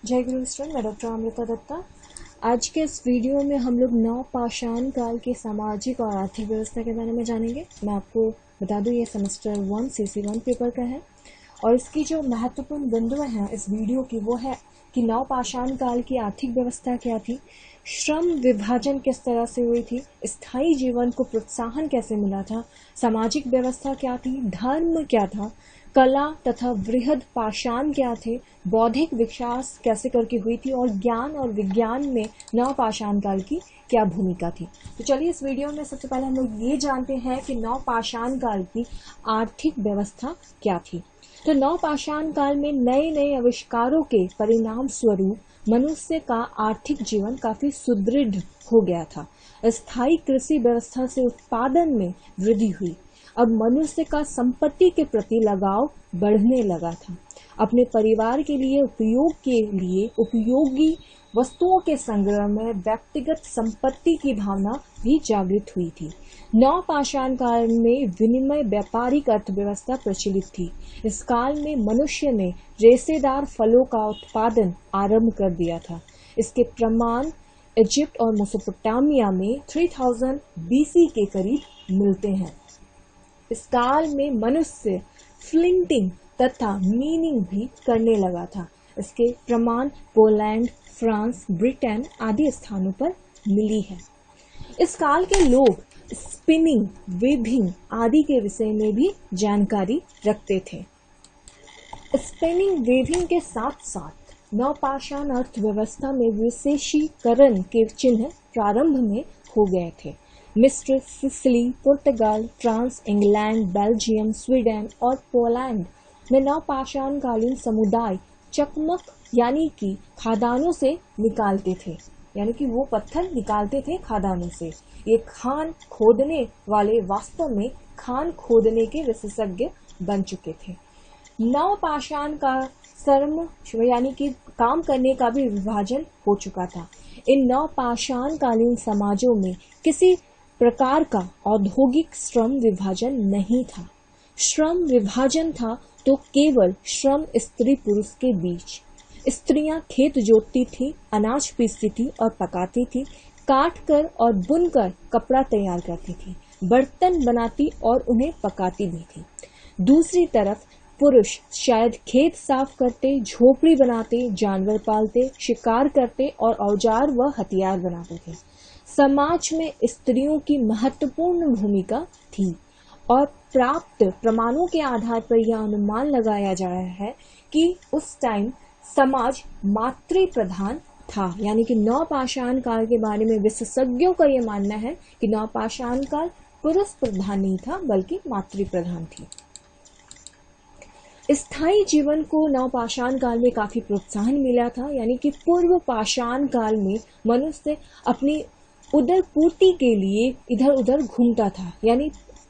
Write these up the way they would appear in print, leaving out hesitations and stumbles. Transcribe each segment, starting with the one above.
जय गुरु स्टूडेंट, मैं डॉक्टर अमृता दत्ता। आज के इस वीडियो में हम लोग नवपाषाण काल की सामाजिक और आर्थिक व्यवस्था के बारे में जानेंगे। मैं आपको बता दूं, ये सेमेस्टर 1 CC1 पेपर का है और इसकी जो महत्वपूर्ण बिंदु हैं इस वीडियो की वो है कि नवपाषाण काल की आर्थिक व्यवस्था क्या थी, श्रम विभाजन किस तरह से हुई थी, स्थायी जीवन को प्रोत्साहन कैसे मिला था, सामाजिक व्यवस्था क्या थी, धर्म क्या था, कला तथा वृहद पाषाण क्या थे, बौद्धिक विकास कैसे करके हुई थी और ज्ञान और विज्ञान में नवपाषाण काल की क्या भूमिका थी। तो चलिए इस वीडियो में सबसे पहले हम लोग ये जानते हैं कि नवपाषाण काल की आर्थिक व्यवस्था क्या थी। तो नवपाषाण काल में नए नए आविष्कारों के परिणाम स्वरूप मनुष्य का आर्थिक जीवन काफी सुदृढ़ हो गया था। स्थायी कृषि व्यवस्था से उत्पादन में वृद्धि हुई। अब मनुष्य का संपत्ति के प्रति लगाव बढ़ने लगा था। अपने परिवार के लिए उपयोगी वस्तुओं के संग्रह में व्यक्तिगत संपत्ति की भावना भी जागृत हुई थी। नवपाषाण काल में विनिमय व्यापारिक अर्थव्यवस्था प्रचलित थी। इस काल में मनुष्य ने रेशेदार फलों का उत्पादन आरंभ कर दिया था। इसके प्रमाण इजिप्ट और मेसोपोटामिया में 3000 BC के करीब मिलते हैं। इस काल में मनुष्य फ्लिंटिंग तथा मीनिंग भी करने लगा था। इसके प्रमाण पोलैंड, फ्रांस, ब्रिटेन आदि स्थानों पर मिली है। इस काल के लोग स्पिनिंग, वीविंग आदि के विषय में भी जानकारी रखते थे। स्पिनिंग, वीविंग के साथ साथ नवपाषाण अर्थव्यवस्था में विशेषीकरण के चिन्ह प्रारंभ में हो गए थे। मिस्र, सिसिली, पुर्तगाल, फ्रांस, इंग्लैंड, बेल्जियम, स्वीडन और पोलैंड में नवपाषाण कालीन समुदाय चकमक यानी कि खादानों से निकालते थे, यानी कि वो पत्थर निकालते थे खादानों से। ये खान खोदने वाले वास्तव में खान खोदने के विशेषज्ञ बन चुके थे। नवपाषाण का श्रम यानी कि काम करने का भी विभाजन हो चुका था। इन नवपाषाण कालीन समाजों में किसी प्रकार का औद्योगिक श्रम विभाजन नहीं था। श्रम विभाजन था तो केवल श्रम स्त्री पुरुष के बीच। स्त्रियां खेत जोतती थी, अनाज पीसती थी और पकाती थी, काट कर और बुनकर कपड़ा तैयार करती थी, बर्तन बनाती और उन्हें पकाती भी थी। दूसरी तरफ पुरुष शायद खेत साफ करते, झोपड़ी बनाते, जानवर पालते, शिकार करते और औजार व हथियार बनाते थे। समाज में स्त्रियों की महत्वपूर्ण भूमिका थी और प्राप्त प्रमाणों के आधार पर यह अनुमान लगाया जा रहा है कि उस टाइम समाज मातृ प्रधान था। यानी कि नवपाषाण काल के बारे में विशेषज्ञों का यह मानना है कि नवपाषाण काल पुरुष प्रधान नहीं था बल्कि मातृ प्रधान थी। स्थायी जीवन को नवपाषाण काल में काफी प्रोत्साहन मिला था। यानी कि पूर्व पाषाण काल में मनुष्य अपनी उदर पूर्ति के लिए इधर उधर घूमता था, यानी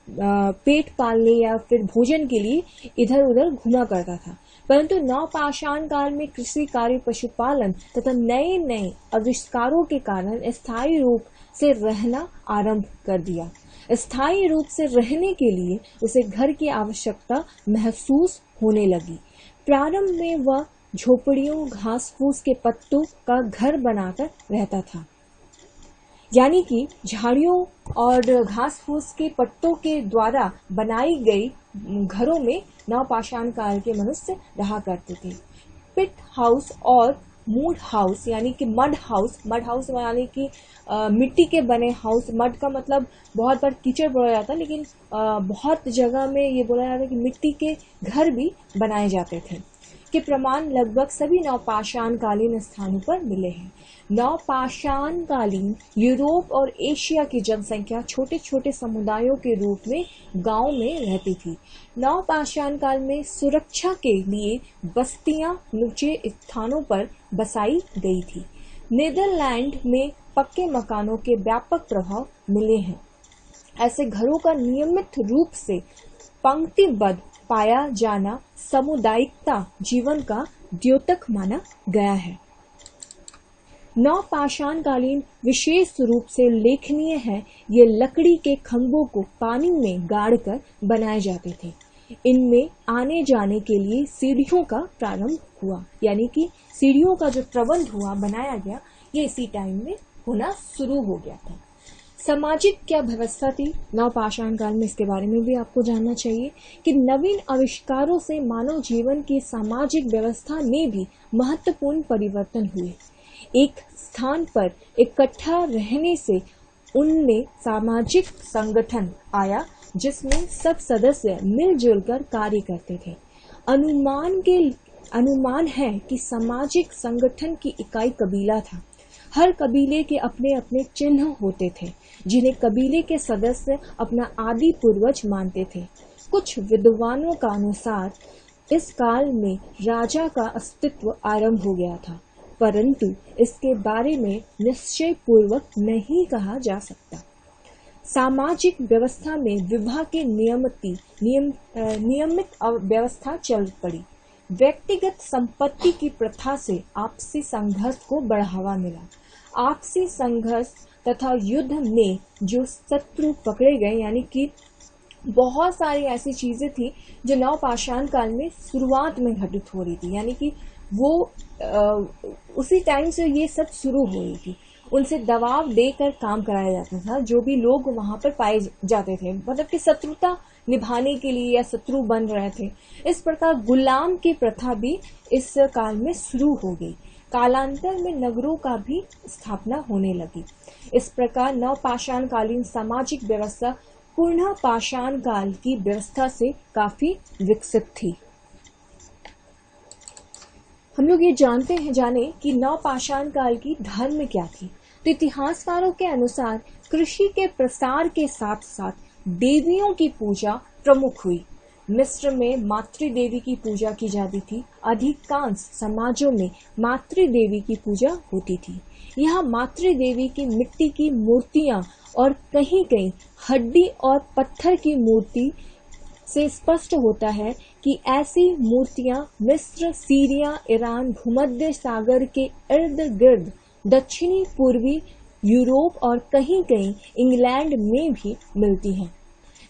पेट पालने या फिर भोजन के लिए इधर उधर घूमा करता था। परंतु नवपाषाण काल में कृषि कार्य, पशुपालन तथा नए नए आविष्कारों के कारण स्थायी रूप से रहना आरंभ कर दिया। स्थायी रूप से रहने के लिए उसे घर की आवश्यकता महसूस होने लगी। प्रारंभ में वह झोपड़ियों, घास फूस के पत्तों का घर बनाकर रहता था। यानी कि झाड़ियों और घास फूस के पत्तों के द्वारा बनाई गई घरों में नवपाषाण काल के मनुष्य रहा करते थे। पिट हाउस और मूड हाउस यानी कि मड हाउस यानी कि मिट्टी के बने हाउस। मड का मतलब बहुत बार कीचड़ बोला जाता है, लेकिन बहुत जगह में ये बोला जाता है कि मिट्टी के घर भी बनाए जाते थे के प्रमाण लगभग सभी नवपाषाण कालीन स्थानों पर मिले हैं। नवपाषाण कालीन यूरोप और एशिया की जनसंख्या छोटे छोटे समुदायों के रूप में गांव में रहती थी। नवपाषाण काल में सुरक्षा के लिए बस्तियां ऊंचे स्थानों पर बसाई गई थी। नीदरलैंड में पक्के मकानों के व्यापक प्रभाव मिले हैं। ऐसे घरों का नियमित रूप से पंक्तिबद्ध पाया जाना सामुदायिकता जीवन का द्योतक माना गया है। नवपाषाण कालीन विशेष रूप से उल्लेखनीय है। ये लकड़ी के खंभों को पानी में गाड़कर बनाए जाते थे। इनमें आने जाने के लिए सीढ़ियों का प्रारंभ हुआ, यानी कि सीढ़ियों का जो प्रबंध हुआ, बनाया गया, ये इसी टाइम में होना शुरू हो गया था। सामाजिक क्या व्यवस्था थी नवपाषाण काल में, इसके बारे में भी आपको जानना चाहिए कि नवीन आविष्कारों से मानव जीवन की सामाजिक व्यवस्था में भी महत्वपूर्ण परिवर्तन हुए। एक स्थान पर इकट्ठा रहने से उनमें सामाजिक संगठन आया जिसमें सब सदस्य मिलजुल कर कार्य करते थे। अनुमान है कि सामाजिक संगठन की इकाई कबीला था। हर कबीले के अपने अपने चिन्ह होते थे जिन्हें कबीले के सदस्य अपना आदि पूर्वज मानते थे। कुछ विद्वानों का अनुसार इस काल में राजा का अस्तित्व आरंभ हो गया था, परंतु इसके बारे में निश्चय पूर्वक नहीं कहा जा सकता। सामाजिक व्यवस्था में विवाह के नियमित व्यवस्था चल पड़ी। व्यक्तिगत संपत्ति की प्रथा से आपसी संघर्ष को बढ़ावा मिला। आपसी संघर्ष तथा युद्ध में जो शत्रु पकड़े गए, यानी कि बहुत सारी ऐसी चीजें थी जो नवपाषाण काल में शुरुआत में घटित हो रही थी, यानी कि वो उसी टाइम से ये सब शुरू हो रही थी। उनसे दबाव देकर काम कराया जाता था, जो भी लोग वहां पर पाए जाते थे, मतलब कि शत्रुता निभाने के लिए या शत्रु बन रहे थे। इस प्रकार गुलाम की प्रथा भी इस काल में शुरू हो गई। कालांतर में नगरों का भी स्थापना होने लगी। इस प्रकार नवपाषाण कालीन सामाजिक व्यवस्था पुनः पाषाण काल की व्यवस्था से काफी विकसित थी। हम लोग ये जाने कि नवपाषाण काल की धर्म क्या थी। तो इतिहासकारों के अनुसार कृषि के प्रसार के साथ साथ देवियों की पूजा प्रमुख हुई। मिस्र में मातृदेवी की पूजा की जाती थी। अधिकांश समाजों में मातृदेवी की पूजा होती थी। यहाँ मातृदेवी की मिट्टी की मूर्तियां और कहीं कहीं हड्डी और पत्थर की मूर्ति से स्पष्ट होता है कि ऐसी मूर्तियां मिस्र, सीरिया, ईरान, भूमध्य सागर के इर्द गिर्द, दक्षिणी पूर्वी यूरोप और कहीं कहीं इंग्लैंड में भी मिलती हैं।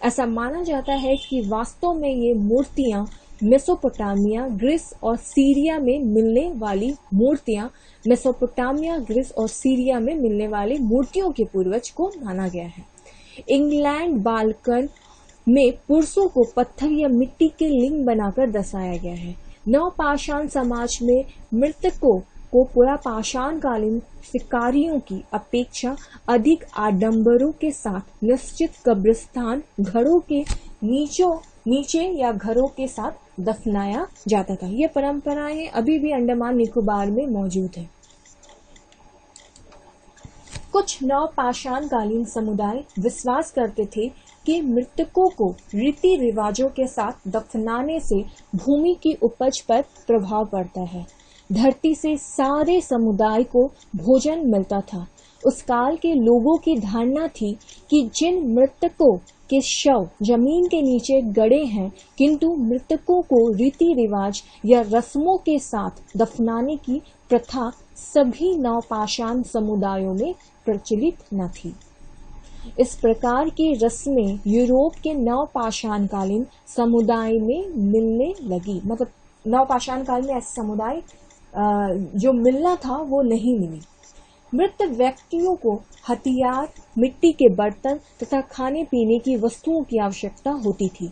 ऐसा माना जाता है कि वास्तव में ये मूर्तियां मेसोपोटामिया, ग्रीस और सीरिया में मिलने वाली मूर्तियों के पूर्वज को माना गया है। इंग्लैंड बाल्कन में पुरुषों को पत्थर या मिट्टी के लिंग बनाकर दर्शाया गया है। नवपाषाण समाज में मृतकों को पुरापाषाण कालीन शिकारियों की अपेक्षा अधिक आडंबरों के साथ निश्चित कब्रिस्तान घरों के नीचे या घरों के साथ दफनाया जाता था। ये परंपराएं अभी भी अंडमान निकोबार में मौजूद है। कुछ नवपाषाण कालीन समुदाय विश्वास करते थे कि मृतकों को रीति रिवाजों के साथ दफनाने से भूमि की उपज पर प्रभाव पड़ता है। धरती से सारे समुदाय को भोजन मिलता था। उस काल के लोगों की धारणा थी कि जिन मृतकों के शव जमीन के नीचे गड़े हैं, किंतु मृतकों को रीति रिवाज या रस्मों के साथ दफनाने की प्रथा सभी नवपाषाण समुदायों में प्रचलित न थी। इस प्रकार की रस्में यूरोप के नवपाषाण कालीन समुदाय में मिलने लगी। मतलब नवपाषाण काल में ऐसे समुदाय जो मिलना था वो नहीं मिली। मृत व्यक्तियों को हथियार, मिट्टी के बर्तन तथा खाने पीने की वस्तुओं की आवश्यकता होती थी।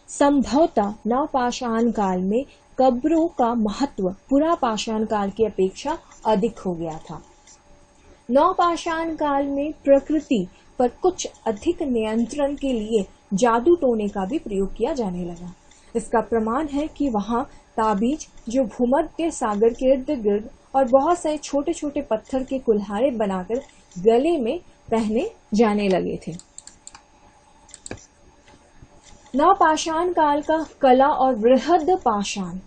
संभवतः नवपाषाण काल में कब्रों का महत्व पुरापाषाण काल की अपेक्षा अधिक हो गया था। नवपाषाण काल में प्रकृति पर कुछ अधिक नियंत्रण के लिए जादू टोने का भी प्रयोग किया जाने लगा। इसका प्रमाण है कि वहां ताबीज जो भूमध्य सागर के इर्द गिर्द और बहुत सारे छोटे छोटे पत्थर के कुल्हाड़े बनाकर गले में पहने जाने लगे थे। नवपाषाण काल का कला और बृहद पाषाण,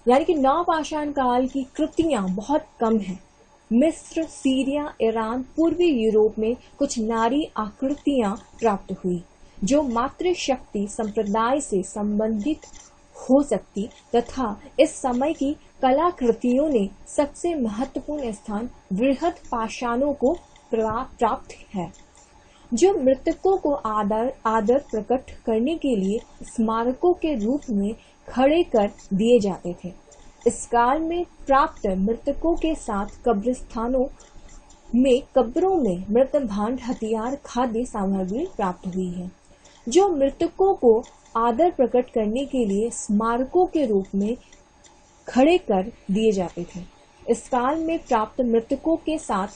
यानी कि नवपाषाण काल की कृतियां बहुत कम हैं। मिस्र, सीरिया, ईरान, पूर्वी यूरोप में कुछ नारी आकृतियां प्राप्त हुई जो मातृशक्ति संप्रदाय से संबंधित हो सकती तथा इस समय की कलाकृतियों ने सबसे महत्वपूर्ण स्थान बृहद पाषाणों को प्राप्त है। जो मृतकों को आदर प्रकट करने के लिए स्मारकों के रूप में खड़े कर दिए जाते थे। इस काल में प्राप्त मृतकों के साथ कब्रों में मृत भांड, हथियार, खाद्य सामग्री प्राप्त हुई है, जो मृतकों को आदर प्रकट करने के लिए स्मारकों के रूप में खड़े कर दिए जाते थे। इस काल में प्राप्त मृतकों के साथ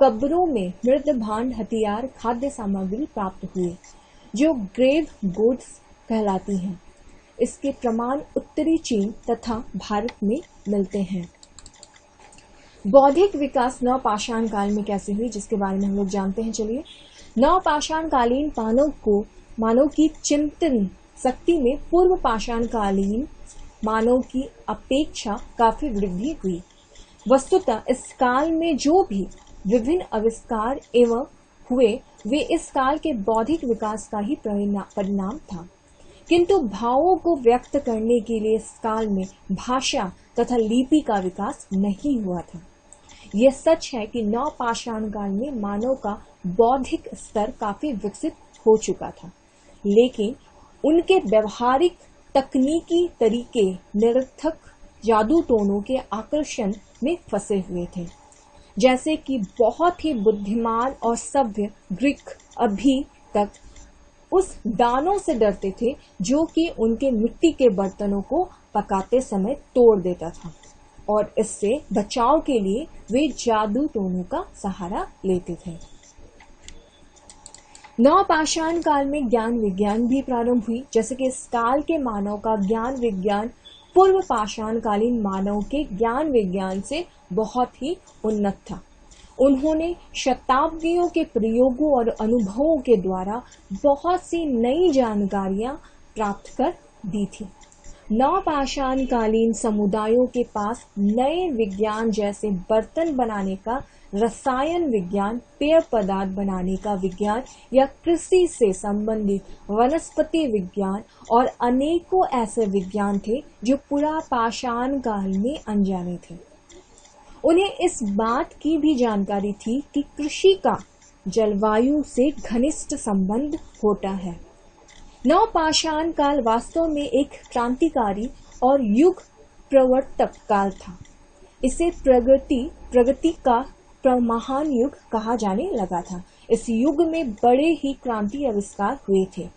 कब्रों में मृत भांड, हथियार, खाद्य सामग्री प्राप्त हुए, जो ग्रेव गुड्स कहलाती हैं। इसके प्रमाण उत्तरी चीन तथा भारत में मिलते हैं। बौद्धिक विकास नवपाषाण काल में कैसे हुई, जिसके बारे में हम लोग जानते हैं। चलिए, नवपाषाण कालीन मानव की चिंतन शक्ति में पूर्व पाषाण कालीन मानव की अपेक्षा काफी वृद्धि हुई। वस्तुतः इस काल में जो भी विभिन्न आविष्कार एवं हुए, वे इस काल के बौद्धिक विकास का ही परिणाम था। किंतु भावों को व्यक्त करने के लिए इस काल में भाषा तथा लिपि का विकास नहीं हुआ था। यह सच है कि नवपाषाण काल में मानव का बौद्धिक स्तर काफी विकसित हो चुका था, लेकिन उनके व्यवहारिक तकनीकी तरीके निरर्थक जादू टोनों के आकर्षण में फंसे हुए थे। जैसे कि बहुत ही बुद्धिमान और सभ्य ग्रीक अभी तक उस दानों से डरते थे जो कि उनके मिट्टी के बर्तनों को पकाते समय तोड़ देता था, और इससे बचाव के लिए वे जादू टोनों का सहारा लेते थे। नवपाषाण काल में ज्ञान विज्ञान भी प्रारंभ हुई। जैसे कि इस काल के मानव का ज्ञान विज्ञान पूर्व पाषाण कालीन मानव के ज्ञान विज्ञान से बहुत ही उन्नत था। उन्होंने शताब्दियों के प्रयोगों और अनुभवों के द्वारा बहुत सी नई जानकारियां प्राप्त कर दी थी। नवपाषाण कालीन समुदायों के पास नए विज्ञान जैसे बर्तन बनाने का, रसायन विज्ञान, पेय पदार्थ बनाने का विज्ञान या कृषि से संबंधित वनस्पति विज्ञान और अनेकों ऐसे विज्ञान थे जो पुरा पाषाण काल में अनजाने थे। उन्हें इस बात की भी जानकारी थी कि कृषि का जलवायु से घनिष्ठ संबंध होता है। नवपाषाण काल वास्तव में एक क्रांतिकारी और युग प्रवर्तक काल था। इसे प्रगति का महान युग कहा जाने लगा था। इस युग में बड़े ही क्रांति आविष्कार हुए थे।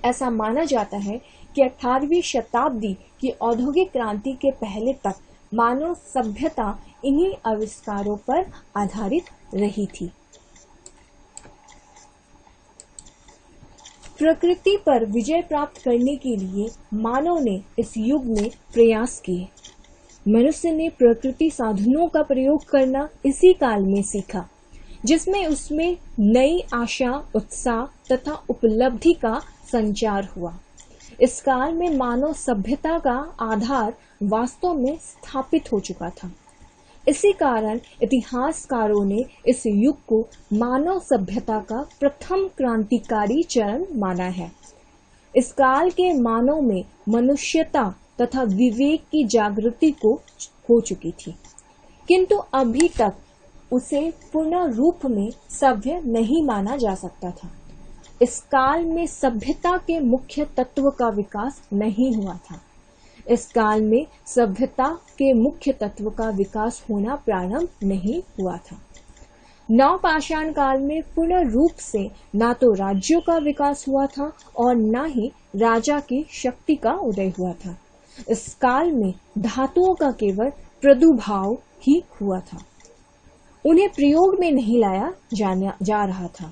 ऐसा माना जाता है कि 18वीं शताब्दी की औद्योगिक क्रांति के पहले तक मानव सभ्यता इन्हीं आविष्कारों पर आधारित रही थी। प्रकृति पर विजय प्राप्त करने के लिए मानव ने इस युग में प्रयास किए। मनुष्य ने प्रकृति साधनों का प्रयोग करना इसी काल में सीखा, जिसमें उसमें नई आशा, उत्साह तथा उपलब्धि का संचार हुआ। इस काल में मानव सभ्यता का आधार वास्तव में स्थापित हो चुका था। इसी कारण इतिहासकारों ने इस युग को मानव सभ्यता का प्रथम क्रांतिकारी चरण माना है। इस काल के मानव में मनुष्यता तथा विवेक की जागृति हो चुकी थी, किंतु अभी तक उसे पूर्ण रूप में सभ्य नहीं माना जा सकता था। इस काल में सभ्यता के मुख्य तत्व का विकास नहीं हुआ था। इस काल में सभ्यता के मुख्य तत्व का विकास होना प्रारंभ नहीं हुआ था। नवपाषाण काल में पूर्ण रूप से ना तो राज्यों का विकास हुआ था और न ही राजा की शक्ति का उदय हुआ था। इस काल में धातुओं का केवल प्रादुर्भाव ही हुआ था, उन्हें प्रयोग में नहीं लाया जा रहा था।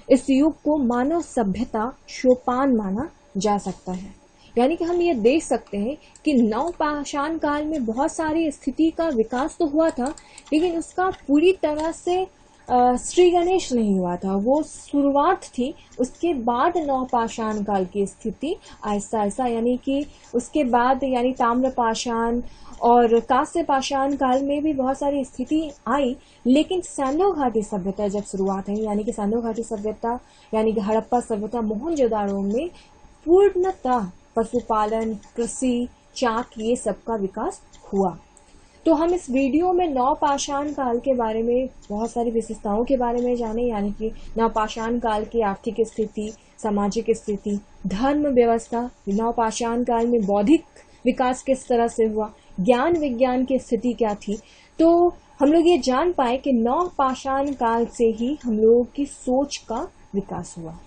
इस युग को मानव सभ्यता सोपान माना जा सकता है। यानी कि हम ये देख सकते हैं कि नवपाषाण काल में बहुत सारी स्थिति का विकास तो हुआ था, लेकिन उसका पूरी तरह से श्री गणेश नहीं हुआ था। वो शुरुआत थी, उसके बाद नवपाषाण काल की स्थिति ऐसा ऐसा, यानी कि उसके बाद यानी ताम्रपाषाण और कांस्य पाषाण काल में भी बहुत सारी स्थिति आई, लेकिन सिंधु घाटी सभ्यता जब शुरुआत है, यानी कि सिंधु घाटी सभ्यता यानी कि हड़प्पा सभ्यता, मोहनजोदाड़ो में पूर्णतः पशुपालन, कृषि, चाक ये सब का विकास हुआ। तो हम इस वीडियो में नवपाषाण काल के बारे में बहुत सारी विशेषताओं के बारे में जाने, यानी कि नवपाषाण काल की आर्थिक स्थिति, सामाजिक स्थिति, धर्म व्यवस्था, नवपाषाण काल में बौद्धिक विकास किस तरह से हुआ, ज्ञान विज्ञान की स्थिति क्या थी। तो हम लोग ये जान पाए कि नवपाषाण काल से ही हम लोगों की सोच का विकास हुआ।